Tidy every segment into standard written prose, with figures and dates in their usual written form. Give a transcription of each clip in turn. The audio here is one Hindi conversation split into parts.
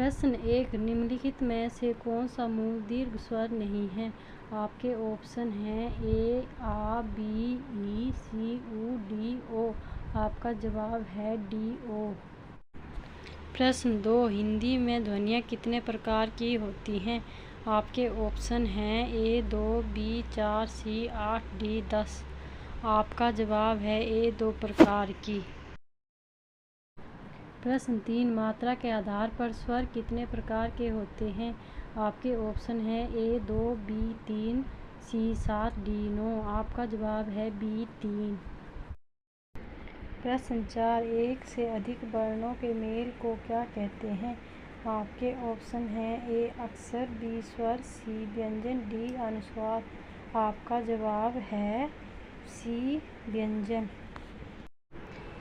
प्रश्न 1, निम्नलिखित में से कौन सा मूल दीर्घ स्वर नहीं है? आपके ऑप्शन हैं ए, आ, बी, ई, सी, उ, डी, ओ। आपका जवाब है डी, ओ। प्रश्न 2, हिंदी में ध्वनियाँ कितने प्रकार की होती हैं? आपके ऑप्शन हैं ए 2, बी 4, सी 8, डी 10। आपका जवाब है ए 2 प्रकार की। प्रश्न 3, मात्रा के आधार पर स्वर कितने प्रकार के होते हैं? आपके ऑप्शन हैं ए 2, बी 3, सी 7, डी 9। आपका जवाब है बी 3। प्रश्न 4, एक से अधिक वर्णों के मेल को क्या कहते हैं? आपके ऑप्शन हैं ए अक्षर, बी स्वर, सी व्यंजन, डी अनुस्वार। आपका जवाब है सी व्यंजन।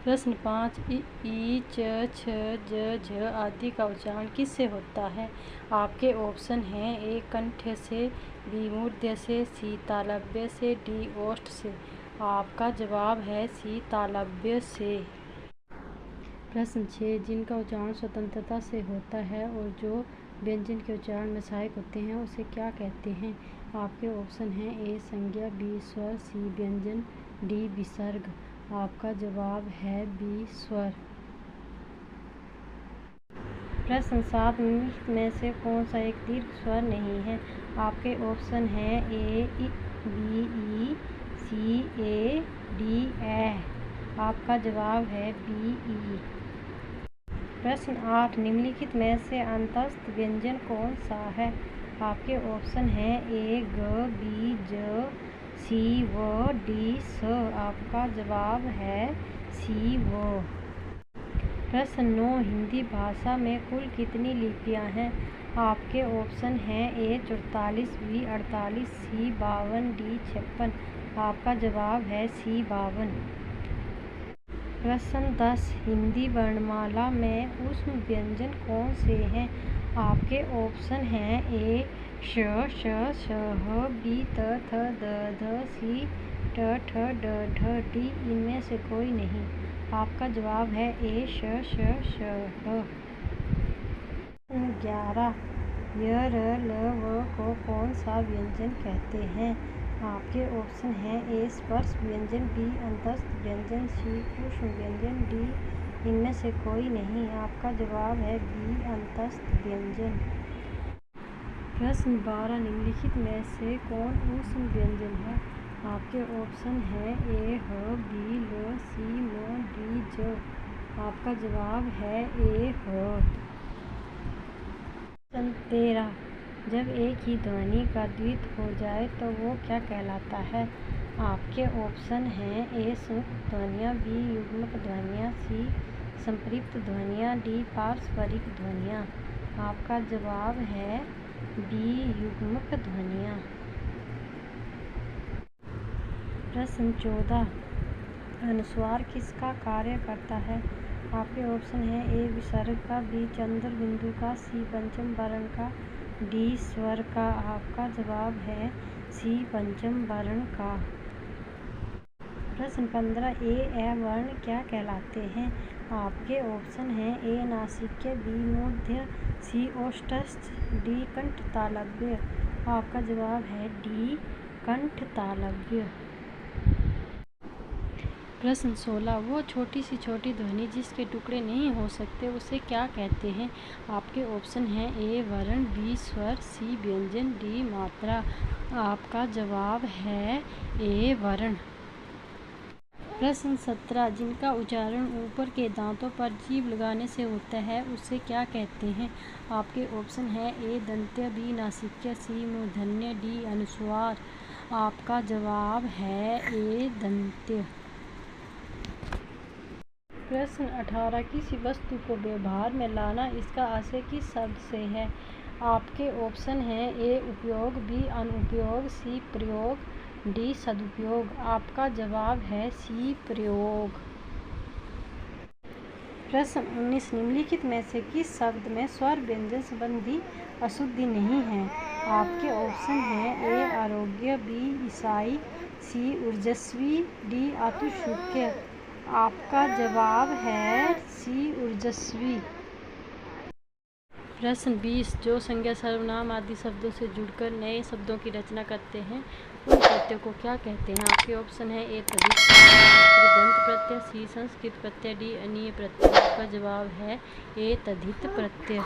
प्रश्न 5, ई, च, छ, ज, झ आदि का उच्चारण किससे होता है? आपके ऑप्शन हैं ए कंठ से, बी मूर्ध्य से, सी तालव्य से, डी ओष्ठ से। आपका जवाब है सी तालव्य से। प्रश्न 6, जिनका उच्चारण स्वतंत्रता से होता है और जो व्यंजन के उच्चारण में सहायक होते हैं उसे क्या कहते हैं? आपके ऑप्शन हैं ए संज्ञा, बी स्वर, सी व्यंजन, डी विसर्ग। आपका जवाब है बी स्वर। प्रश्न 7, निम्नलिखित में से कौन सा एक दीर्घ स्वर नहीं है? आपके ऑप्शन हैं A B E, C A, D A. आपका जवाब है बी ई। प्रश्न 8, निम्नलिखित में से अंतस्थ व्यंजन कौन सा है? आपके ऑप्शन हैं ए ग, बी ज, सी व, डी स। आपका जवाब है सी व। प्रश्न 9, हिंदी भाषा में कुल कितनी लिपियां हैं? आपके ऑप्शन हैं ए 44, बी 48, सी 52, डी 56। आपका जवाब है सी 52। प्रश्न 10, हिंदी वर्णमाला में ऊष्म व्यंजन कौन से हैं? आपके ऑप्शन हैं ए श, श, ह, बी त, थ, द, ध, सी ट, ठ, ड, ढ, डी इनमें से कोई नहीं। आपका जवाब है ए श, श, ह। 11, य, र, ल, व को कौन सा व्यंजन कहते हैं? आपके ऑप्शन हैं ए स्पर्श व्यंजन, बी अंतस्थ व्यंजन, सी ऊष्म व्यंजन, डी इनमें से कोई नहीं। आपका जवाब है बी अंतस्थ व्यंजन। प्रश्न 12, निम्नलिखित में से कौन ऊष्म व्यंजन है? आपके ऑप्शन हैं ए ह, बी ल, सी म, डी ज। आपका जवाब है ए ह। प्रश्न 13, जब एक ही ध्वनि का द्वित्व हो जाए तो वो क्या कहलाता है? आपके ऑप्शन हैं ए संयुक्त ध्वनियाँ, बी युग्मक ध्वनियाँ, सी संपृक्त ध्वनियाँ, डी पारस्परिक ध्वनियाँ। आपका जवाब है बी युग्मक ध्वनियाँ। प्रश्न 14, अनुस्वार किसका कार्य करता है? आपके ऑप्शन हैं ए विसर्ग का, बी चंद्र बिंदु का, सी पंचम वर्ण का, डी स्वर का। आपका जवाब है सी पंचम वर्ण का। प्रश्न 15, ए वर्ण क्या कहलाते हैं? आपके ऑप्शन हैं ए नासिक्य, बी मूर्ध्य, सी ओष्ठस्थ, डी कंठ तालव्य। आपका जवाब है डी कंठ तालव्य। प्रश्न 16, वो छोटी सी छोटी ध्वनि जिसके टुकड़े नहीं हो सकते उसे क्या कहते हैं? आपके ऑप्शन हैं ए वर्ण, बी स्वर, सी व्यंजन, डी मात्रा। आपका जवाब है ए वर्ण। प्रश्न 17, जिनका उच्चारण ऊपर के दांतों पर जीभ लगाने से होता है उसे क्या कहते हैं? आपके ऑप्शन हैं ए दंत्य, बी नासिक्य, सी मूर्धन्य, डी अनुस्वार। आपका जवाब है ए दंत्य। प्रश्न 18, किसी वस्तु को व्यवहार में लाना इसका आशय किस शब्द से है? आपके ऑप्शन हैं ए उपयोग, बी अनुपयोग, सी प्रयोग, डी सदुपयोग। आपका जवाब है सी प्रयोग। प्रश्न 19, निम्नलिखित में से किस शब्द में स्वर व्यंजन संबंधी अशुद्धि नहीं है? आपके ऑप्शन हैं ए आरोग्य, बी ईसाई, सी ऊर्जस्वी, डी आतुशुक्य। आपका जवाब है सी ऊर्जस्वी। प्रश्न 20। जो संज्ञा सर्वनाम आदि शब्दों से जुड़कर नए शब्दों की रचना करते हैं उन प्रत्ययों को क्या कहते हैं? आपके ऑप्शन है ए तद्धित प्रत्यय, कृदंत प्रत्यय, सी संस्कृत प्रत्यय, डी अनीय प्रत्यय। आपका जवाब है ए तद्धित प्रत्यय।